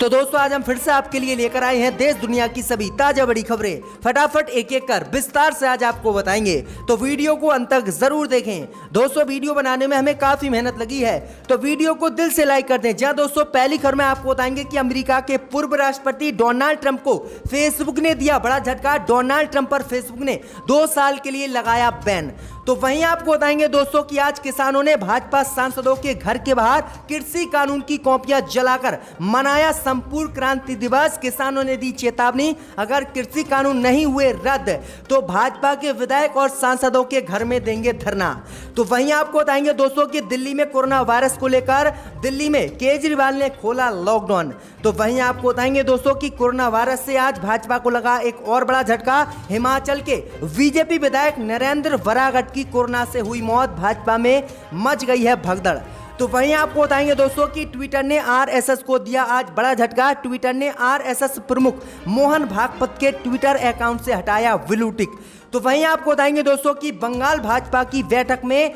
तो दोस्तों आज हम फिर से आपके लिए लेकर आए हैं देश दुनिया की सभी ताजा बड़ी खबरें। फटाफट एक एक कर विस्तार से आज आपको बताएंगे, तो वीडियो को अंत तक जरूर देखें। दोस्तों वीडियो बनाने में हमें काफी मेहनत लगी है, तो वीडियो को दिल से लाइक कर दें। जहां दोस्तों पहली खबर में आपको बताएंगे कि अमेरिका के पूर्व राष्ट्रपति डोनाल्ड ट्रंप को फेसबुक ने दिया बड़ा झटका। डोनाल्ड ट्रंप पर फेसबुक ने 2 साल के लिए लगाया बैन। तो वहीं आपको बताएंगे दोस्तों कि आज किसानों ने भाजपा सांसदों के घर के बाहर कृषि कानून की कॉपियां जलाकर मनाया संपूर्ण क्रांति दिवस। किसानों ने दी चेतावनी, अगर कृषि कानून नहीं हुए रद्द तो भाजपा के विधायक और सांसदों के घर में देंगे धरना। तो वहीं आपको बताएंगे दोस्तों कि दिल्ली में कोरोना वायरस को लेकर दिल्ली में केजरीवाल ने खोला लॉकडाउन। तो वहीं आपको बताएंगे दोस्तों कि कोरोना वायरस से आज भाजपा को लगा एक और बड़ा झटका। हिमाचल के बीजेपी विधायक नरेंद्र वरागट की कोरोना से हुई मौत। भाजपा में मच गई है भगदड़। तो वहीं आपको बताएंगे दोस्तों कि ट्विटर ने आरएसएस को दिया आज बड़ा झटका। ट्विटर ने आरएसएस प्रमुख मोहन भागवत के ट्विटर अकाउंट से हटाया ब्लू टिक। तो वहीं आपको बताएंगे दोस्तों कि बंगाल भाजपा की बैठक में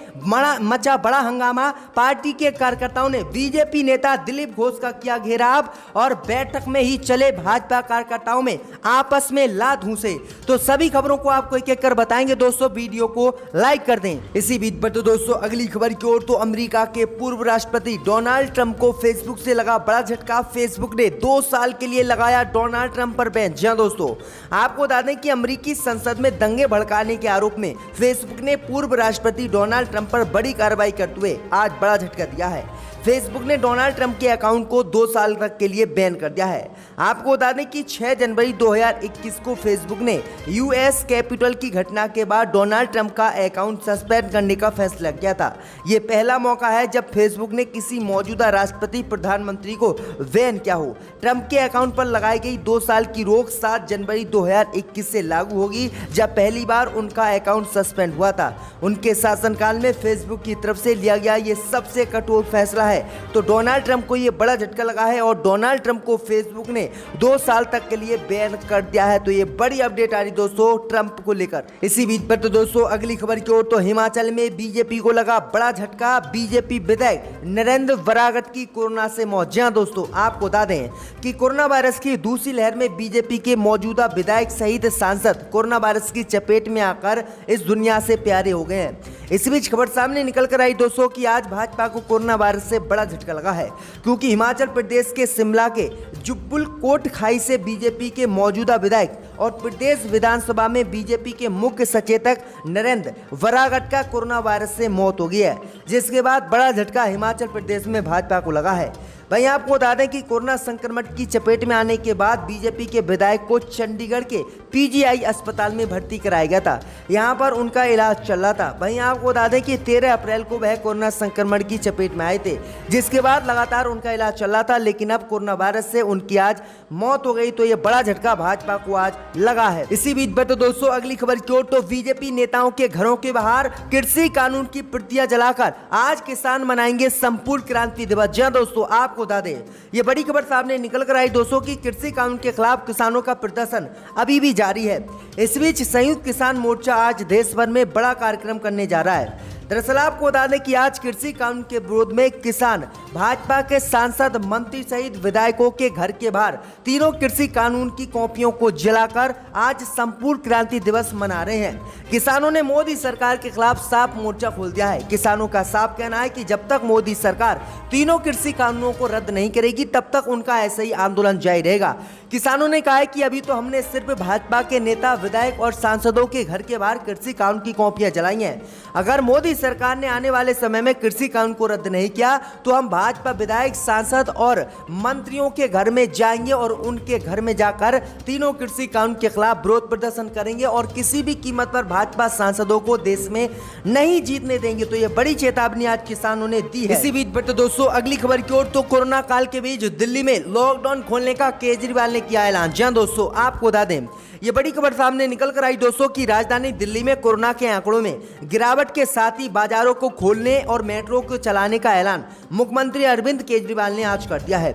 मचा बड़ा हंगामा। पार्टी के कार्यकर्ताओं ने बीजेपी नेता दिलीप घोष का किया घेराव और बैठक में ही चले भाजपा कार्यकर्ताओं में आपस में लात घूंसे। तो सभी खबरों को आपको एक एक कर बताएंगे दोस्तों, वीडियो को लाइक कर दें। इसी बीच पर तो दोस्तों अगली खबर की ओर, तो अमेरिका के पूर्व राष्ट्रपति डोनाल्ड ट्रंप को फेसबुक से लगा बड़ा झटका। फेसबुक ने 2 साल के लिए लगाया डोनाल्ड ट्रंप पर बैन। जी हां दोस्तों, आपको बता दें कि अमेरिकी संसद में दंगे भड़काने के आरोप में फेसबुक ने पूर्व राष्ट्रपति डोनाल्ड ट्रंप पर बड़ी कार्रवाई करते हुए आज बड़ा झटका दिया है। फेसबुक ने डोनाल्ड ट्रंप के अकाउंट को 2 साल तक के लिए बैन कर दिया है। आपको बता दें कि 6 जनवरी 2021 को फेसबुक ने यूएस कैपिटल की घटना के बाद डोनाल्ड ट्रंप का अकाउंट सस्पेंड करने का फैसला किया था। यह पहला मौका है जब फेसबुक ने किसी मौजूदा राष्ट्रपति प्रधानमंत्री को बैन किया हो। ट्रंप के अकाउंट पर लगाई गई 2 साल की रोक 7 जनवरी 2021 से लागू होगी, जब पहली बार उनका अकाउंट सस्पेंड हुआ था। उनके शासनकाल में फेसबुक की तरफ से लिया गया ये सबसे कठोर फैसला है। तो डोनाल्ड ट्रंप को ये बड़ा झटका लगा है और डोनाल्ड ट्रंप को फेसबुक ने 2 साल तक के लिए बैन कर दिया है। तो ये बड़ी अपडेट आ रही दोस्तों ट्रंप को लेकर। इसी बीच पर तो दोस्तों अगली खबर की ओर, तो हिमाचल में बीजेपी को लगा बड़ा झटका। बीजेपी विधायक नरेंद्र वरागट की कोरोना से मौत। जी हां दोस्तों, आपको बता दें कि कोरोना वायरस की दूसरी लहर में बीजेपी के मौजूदा विधायक सहित सांसद कोरोना वायरस की चपेट में आकर इस दुनिया से प्यारे हो गए हैं। इस बीच खबर सामने निकल कर आई दोस्तों कि आज भाजपा को कोरोना वायरस से बड़ा झटका लगा है, क्योंकि हिमाचल प्रदेश के शिमला के जुब्बल कोटखाई से बीजेपी के मौजूदा विधायक और प्रदेश विधानसभा में बीजेपी के मुख्य सचेतक नरेंद्र वरागट का कोरोना वायरस से मौत हो गई है, जिसके बाद बड़ा झटका हिमाचल प्रदेश में भाजपा को लगा है। वहीं आपको बता दें कि कोरोना संक्रमण की चपेट में आने के बाद बीजेपी के विधायक को चंडीगढ़ के पीजीआई अस्पताल में भर्ती कराया गया था। यहां पर उनका इलाज चल रहा था। वहीं आपको बता दें कि 13 अप्रैल को वह कोरोना संक्रमण की चपेट में आए थे, जिसके बाद लगातार उनका इलाज चल रहा था, लेकिन अब कोरोना वायरस से उनकी आज मौत हो गई। तो ये बड़ा झटका भाजपा को आज लगा है। इसी बीच पर तो दोस्तों अगली खबर की ओर, तो बीजेपी नेताओं के घरों के बाहर कृषि कानून की प्रतियां जलाकर आज किसान मनाएंगे संपूर्ण क्रांति दिवस। जी हां दोस्तों, आपको बता दें ये बड़ी खबर सामने निकल कर आई दोस्तों कि कृषि कानून के खिलाफ किसानों का प्रदर्शन अभी भी जारी है। इस बीच संयुक्त किसान मोर्चा आज देश भर में बड़ा कार्यक्रम करने जा रहा है। दरअसल आपको बता दें कि आज कृषि कानून के विरोध में किसान भाजपा के सांसद, मंत्री सहित विधायकों के घर के बाहर तीनों कृषि कानून की कॉपियों को जलाकर आज संपूर्ण क्रांति दिवस मना रहे हैं। किसानों ने मोदी सरकार के खिलाफ साफ मोर्चा खोल दिया है। किसानों का साफ कहना है कि जब तक मोदी सरकार तीनों कृषि कानूनों को रद्द नहीं करेगी, तब तक उनका ऐसा ही आंदोलन जारी रहेगा। किसानों ने कहा है कि अभी तो हमने सिर्फ भाजपा के नेता, विधायक और सांसदों के घर के बाहर कृषि कानून की कॉपियां जलाई हैं। अगर मोदी सरकार ने आने वाले समय में कृषि कानून को रद्द नहीं किया तो हम भाजपा विधायक, सांसद और मंत्रियों के घर में जाएंगे और उनके घर में जाकर तीनों कृषि कानून के खिलाफ विरोध प्रदर्शन करेंगे और किसी भी कीमत पर भाजपा सांसदों को देश में नहीं जीतने देंगे। तो ये बड़ी चेतावनी आज किसानों ने दी है। इसी बीच पर तो दोस्तों अगली खबर की ओर, तो कोरोना काल के बीच दिल्ली में लॉकडाउन खोलने का केजरीवाल ने किया ऐलान। जी हां दोस्तों, आपको बता दें ये बड़ी खबर सामने निकल कर आई दोस्तों कि राजधानी दिल्ली में कोरोना के आंकड़ों में गिरावट के साथ ही बाजारों को खोलने और मेट्रो को चलाने का ऐलान मुख्यमंत्री अरविंद केजरीवाल ने आज कर दिया है।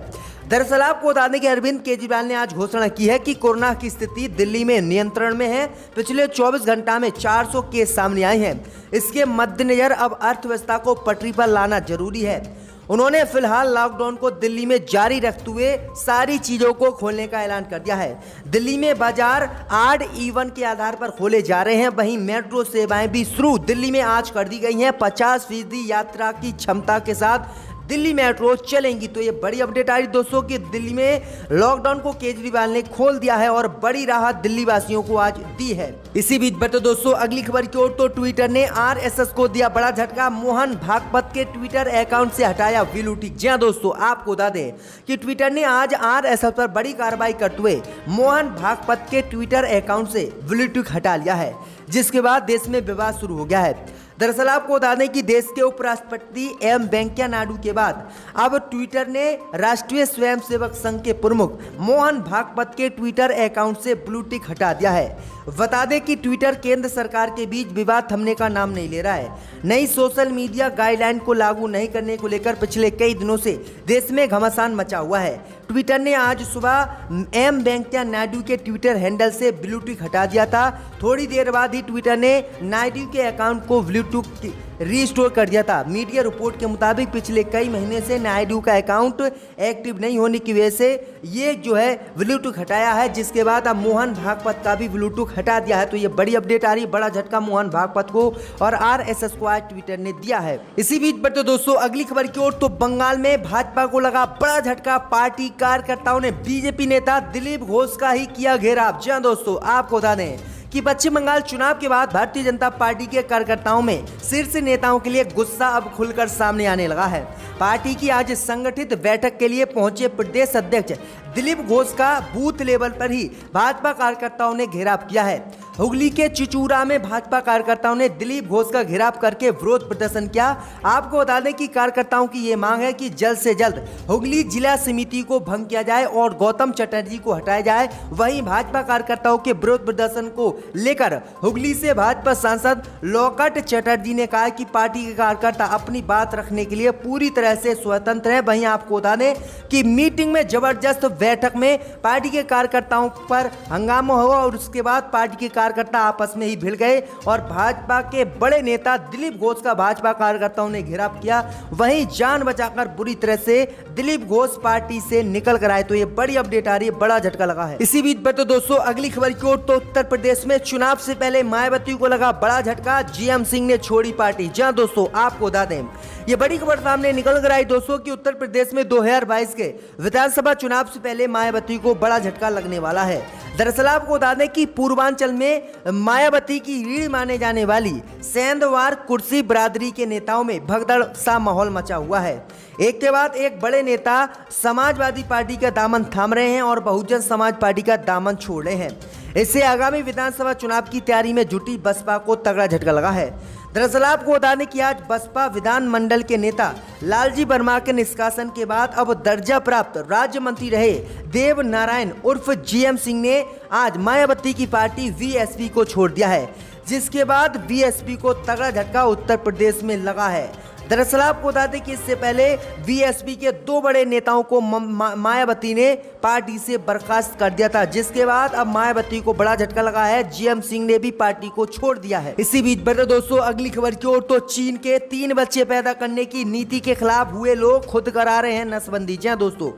दरअसल आपको बता दें कि अरविंद केजरीवाल ने आज घोषणा की है कि कोरोना की स्थिति दिल्ली में नियंत्रण में है। पिछले 24 घंटा में 400 केस सामने आए हैं। इसके मद्देनजर अब अर्थव्यवस्था को पटरी पर लाना जरूरी है। उन्होंने फिलहाल लॉकडाउन को दिल्ली में जारी रखते हुए सारी चीजों को खोलने का ऐलान कर दिया है। दिल्ली में बाजार ऑड इवन के आधार पर खोले जा रहे हैं। वहीं मेट्रो सेवाएं भी शुरू दिल्ली में आज कर दी गई हैं। 50% यात्रा की क्षमता के साथ दिल्ली मेट्रो चलेंगी। तो ये बड़ी अपडेट आ रही दोस्तों कि दिल्ली में लॉकडाउन को केजरीवाल ने खोल दिया है और बड़ी राहत दिल्ली वासियों को आज दी है। इसी बीच बढ़ते दोस्तों अगली खबर की ओर, तो ट्विटर ने आरएसएस को दिया बड़ा झटका। मोहन भागवत के ट्विटर अकाउंट से हटाया ब्लू टिक। जी हां दोस्तों, आपको बता दें कि ट्विटर ने आज आरएसएस पर बड़ी कार्रवाई करते हुए मोहन भागवत के ट्विटर अकाउंट से ब्लू टिक हटा लिया है, जिसके बाद देश में विवाद शुरू हो गया है। दरअसल आपको बता दें कि देश के उपराष्ट्रपति एम वेंकैया नायडू के बाद अब ट्विटर ने राष्ट्रीय स्वयंसेवक संघ के प्रमुख मोहन भागवत के ट्विटर अकाउंट से ब्लू टिक हटा दिया है। बता दें कि ट्विटर केंद्र सरकार के बीच विवाद थमने का नाम नहीं ले रहा है। नई सोशल मीडिया गाइडलाइन को लागू नहीं करने को लेकर पिछले कई दिनों से देश में घमासान मचा हुआ है। ट्विटर ने आज सुबह एम वेंकैया नायडू के ट्विटर हैंडल से ब्लू टिक हटा दिया था। थोड़ी देर बाद ही ट्विटर ने नायडू के अकाउंट को ब्लू टिक रीस्टोर कर दिया था। मीडिया रिपोर्ट के मुताबिक पिछले कई महीने से नायडू का अकाउंट एक्टिव नहीं होने की वजह से ये जो है ब्लू टिक हटाया है, जिसके बाद अब मोहन भागवत का भी ब्लू टिक हटा दिया है। तो ये बड़ी अपडेट आ रही है, बड़ा झटका मोहन भागवत को और आरएसएस को आज ट्विटर ने दिया है। इसी बीच बढ़ते दोस्तों अगली खबर की ओर, तो बंगाल में भाजपा को लगा बड़ा झटका। पार्टी कार्यकर्ताओं ने बीजेपी नेता दिलीप घोष का ही किया घेराव। जी हां दोस्तों, आपको बता दें कि पश्चिम बंगाल चुनाव के बाद भारतीय जनता पार्टी के कार्यकर्ताओं में शीर्ष नेताओं के लिए गुस्सा अब खुलकर सामने आने लगा है। पार्टी की आज संगठित बैठक के लिए पहुंचे प्रदेश अध्यक्ष दिलीप घोष का बूथ लेवल पर ही भाजपा कार्यकर्ताओं ने घेराव किया है। हुगली के चिचूरा में भाजपा कार्यकर्ताओं ने दिलीप घोष का घेराव करके विरोध प्रदर्शन किया। आपको बता दें कि कार्यकर्ताओं की ये मांग है कि जल्द से जल्द हुगली जिला समिति को भंग किया जाए और गौतम चटर्जी को हटाया जाए। वहीं भाजपा कार्यकर्ताओं के विरोध प्रदर्शन को लेकर हुगली से भाजपा सांसद लोकट चटर्जी ने कहा कि पार्टी के कार्यकर्ता अपनी बात रखने के लिए पूरी तरह से स्वतंत्र है। वहीं आपको बता दें कि मीटिंग में जबरदस्त बैठक में पार्टी के कार्यकर्ताओं पर हंगामा हुआ और उसके बाद पार्टी के कार्यकर्ता आपस में ही भिड़ गए और भाजपा के बड़े नेता दिलीप घोष का भाजपा कार्यकर्ताओं ने घेराव किया। वहीं जान बचाकर बुरी तरह से दिलीप घोष पार्टी से निकल कर आए। तो ये बड़ी अपडेट आ रही है, बड़ा झटका लगा है। इसी बीच पर तो दोस्तों अगली खबर की ओर, तो उत्तर प्रदेश में चुनाव से पहले मायावती को लगा बड़ा झटका। जीएम सिंह ने छोड़ी पार्टी। जी हां दोस्तों, आपको बता दें ये बड़ी खबर सामने निकल कर आई दोस्तों कि उत्तर प्रदेश में 2022 के विधानसभा चुनाव से पहले मायावती को बड़ा झटका लगने वाला है। दरअसल आपको बता दें कि पूर्वांचल में मायावती की रीढ़ माने जाने वाली सेंधवार कुर्सी बिरादरी के नेताओं में भगदड़ सा माहौल मचा हुआ है। एक के बाद एक बड़े नेता समाजवादी पार्टी का दामन थाम रहे हैं और बहुजन समाज पार्टी का दामन छोड़ रहे हैं। इससे आगामी विधानसभा चुनाव की तैयारी में जुटी बसपा को तगड़ा झटका लगा है। दरअसल आपको बता दें कि आज बसपा विधानमंडल के नेता लालजी वर्मा के निष्कासन के बाद अब दर्जा प्राप्त राज्य मंत्री रहे देव नारायण उर्फ जीएम सिंह ने आज मायावती की पार्टी वीएसपी को छोड़ दिया है, जिसके बाद वीएसपी को तगड़ा झटका उत्तर प्रदेश में लगा है। दरअसल आपको बता दें कि इससे पहले वीएसपी के दो बड़े नेताओं को मायावती ने पार्टी से बर्खास्त कर दिया था, जिसके बाद अब मायावती को बड़ा झटका लगा है। जीएम सिंह ने भी पार्टी को छोड़ दिया है। इसी बीच बढ़ते दोस्तों अगली खबर की ओर, तो चीन के 3 बच्चे पैदा करने की नीति के खिलाफ हुए लोग खुद करा रहे हैं नसबंदी। जी हां दोस्तों,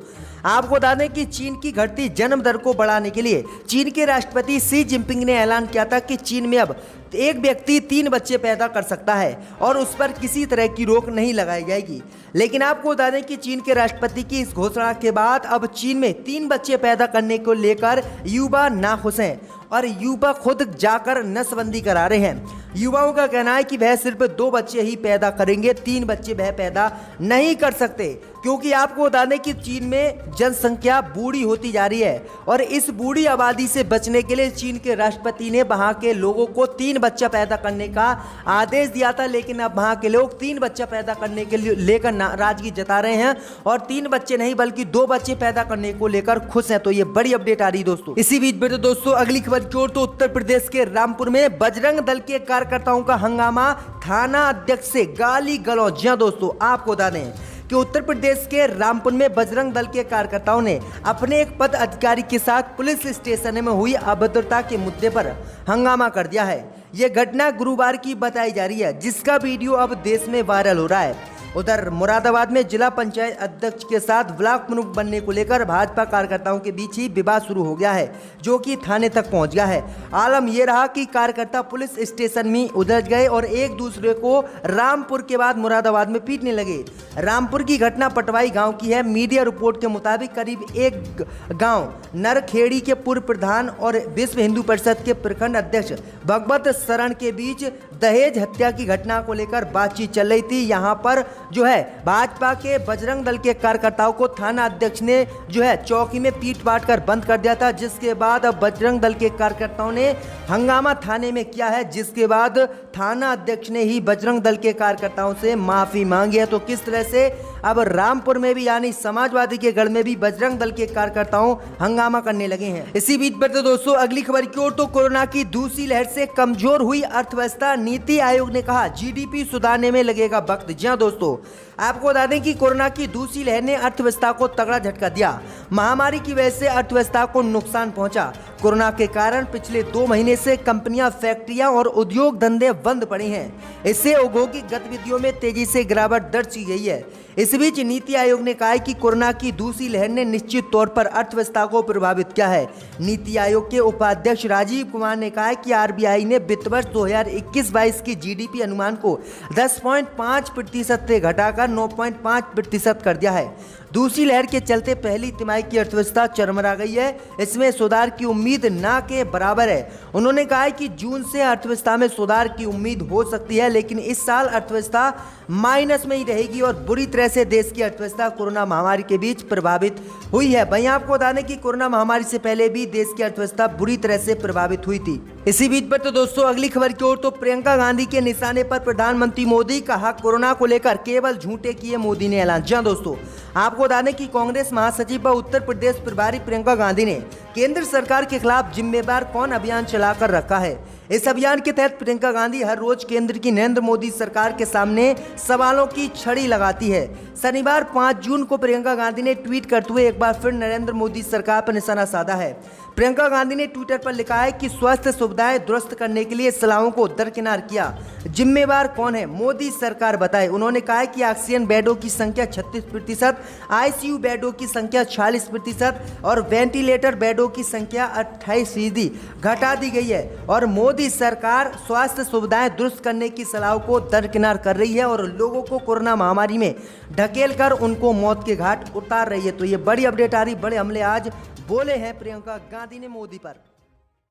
आपको बता दें कि चीन की घटती जन्म दर को बढ़ाने के लिए चीन के राष्ट्रपति शी जिनपिंग ने ऐलान किया था कि चीन में अब एक व्यक्ति 3 बच्चे पैदा कर सकता है और उस पर किसी तरह की रोक नहीं लगाई जाएगी। लेकिन आपको बता दें कि चीन के राष्ट्रपति की इस घोषणा के बाद अब चीन में 3 बच्चे पैदा करने को लेकर युवा नाखुश हैं और युवा खुद जाकर नसबंदी करा रहे हैं। युवाओं का कहना है कि वह सिर्फ 2 बच्चे ही पैदा करेंगे, 3 बच्चे वह पैदा नहीं कर सकते, क्योंकि आपको बता दें कि चीन में जनसंख्या बूढ़ी होती जा रही है और इस बूढ़ी आबादी से बचने के लिए चीन के राष्ट्रपति ने वहां के लोगों को 3 बच्चा पैदा करने का आदेश दिया था। लेकिन अब वहां के लोग 3 बच्चा पैदा करने के लिए लेकर नाराजगी जता रहे हैं और 3 बच्चे नहीं बल्कि 2 बच्चे पैदा करने को लेकर खुश हैं। तो ये बड़ी अपडेट आ रही है दोस्तों। इसी बीच में दोस्तों अगली खबर की ओर, तो उत्तर प्रदेश के रामपुर में बजरंग दल के कार्यकर्ताओं का हंगामा, थाना अध्यक्ष से गाली गलौज। जी हां दोस्तों, आपको बता दें कि उत्तर प्रदेश के रामपुर में बजरंग दल के कार्यकर्ताओं ने अपने एक पद अधिकारी के साथ पुलिस स्टेशन में हुई अभद्रता के मुद्दे पर हंगामा कर दिया है। यह घटना गुरुवार की बताई जा रही है, जिसका वीडियो अब देश में वायरल हो रहा है। उधर मुरादाबाद में जिला पंचायत अध्यक्ष के साथ ब्लॉक प्रमुख बनने को लेकर भाजपा कार्यकर्ताओं के बीच ही विवाद शुरू हो गया है, जो कि थाने तक पहुंच गया है। आलम यह रहा कि कार्यकर्ता पुलिस स्टेशन में उलझ गए और एक दूसरे को रामपुर के बाद मुरादाबाद में पीटने लगे। रामपुर की घटना पटवाई गांव की है। मीडिया रिपोर्ट के मुताबिक करीब एक गांव नरखेड़ी के पूर्व प्रधान और विश्व हिंदू परिषद के प्रखंड अध्यक्ष भगवत शरण के बीच दहेज हत्या की घटना को लेकर बातचीत चल रही थी। यहां पर जो है भाजपा के बजरंग दल के कार्यकर्ताओं को थाना अध्यक्ष ने जो है चौकी में पीट पाट कर बंद कर दिया था, जिसके बाद अब बजरंग दल के कार्यकर्ताओं ने हंगामा थाने में किया है, जिसके बाद थाना अध्यक्ष ने ही बजरंग दल के कार्यकर्ताओं से माफी मांगी है। तो किस तरह से अब रामपुर में भी यानी समाजवादी के गढ़ में भी बजरंग दल के कार्यकर्ताओं हंगामा करने लगे हैं। इसी बीच पर तो दोस्तों अगली खबर की ओर, तो कोरोना की दूसरी लहर से कमजोर हुई अर्थव्यवस्था, नीति आयोग ने कहा जीडीपी सुधारने में लगेगा वक्त। जी हां दोस्तों, आपको बता दें कि कोरोना की दूसरी लहर ने अर्थव्यवस्था को तगड़ा झटका दिया। महामारी की वजह से अर्थव्यवस्था को नुकसान पहुंचा। कोरोना के कारण पिछले 2 महीने से कंपनियां, फैक्ट्रियां और उद्योग धंधे बंद पड़े हैं। इससे औद्योगिक गतिविधियों में तेजी से गिरावट दर्ज की गई है। इस बीच नीति आयोग ने कहा है कि कोरोना की दूसरी लहर ने निश्चित तौर पर अर्थव्यवस्था को प्रभावित किया है। नीति आयोग के उपाध्यक्ष राजीव कुमार ने कहा है कि आरबीआई ने वित्त वर्ष 2021-22 की जीडीपी अनुमान को 10.5% से घटाकर 9.5% कर दिया है। दूसरी लहर के चलते पहली तिमाही की अर्थव्यवस्था चरमरा गई है। इसमें सुधार की उम्मीद ना के बराबर है। उन्होंने कहा है कि जून से अर्थव्यवस्था में सुधार की उम्मीद हो सकती है, लेकिन इस साल अर्थव्यवस्था माइनस में ही रहेगी और बुरी तरह से देश की अर्थव्यवस्था कोरोना महामारी के बीच प्रभावित हुई है। वहीं आपको बता दें कि कोरोना महामारी से पहले भी देश की अर्थव्यवस्था बुरी तरह से प्रभावित हुई थी। इसी बीच पर तो दोस्तों अगली खबर की ओर, तो प्रियंका गांधी के निशाने पर प्रधानमंत्री मोदी, कहा कोरोना को लेकर केवल झूठे किए मोदी ने ऐलान। जी दोस्तों, आपको बता दें कि कांग्रेस महासचिव व उत्तर प्रदेश प्रभारी प्रियंका गांधी ने केंद्र सरकार के खिलाफ जिम्मेदार कौन अभियान चलाकर रखा है। इस अभियान के तहत प्रियंका गांधी हर रोज केंद्र की नरेंद्र मोदी सरकार के सामने सवालों की छड़ी लगाती है। शनिवार 5 जून को प्रियंका गांधी ने ट्वीट करते हुए एक बार फिर नरेंद्र मोदी सरकार पर निशाना साधा है। प्रियंका गांधी ने ट्विटर पर लिखा है कि स्वास्थ्य सुविधाएं दुरुस्त करने के लिए सलाहों को दरकिनार किया। जिम्मेवार कौन है, मोदी सरकार बताए। उन्होंने कहा है कि ऑक्सीजन बेडों की संख्या 36%, आईसीयू बेडों की संख्या 46% और वेंटिलेटर बेडों की संख्या 28% घटा दी गई है और मोदी सरकार स्वास्थ्य सुविधाएं दुरुस्त करने की सलाह को दरकिनार कर रही है और लोगों को कोरोना महामारी में ढकेल कर उनको मौत के घाट उतार रही है। तो ये बड़ी अपडेट आ रही, बड़े हमले आज बोले हैं प्रियंका गांधी ने मोदी पर।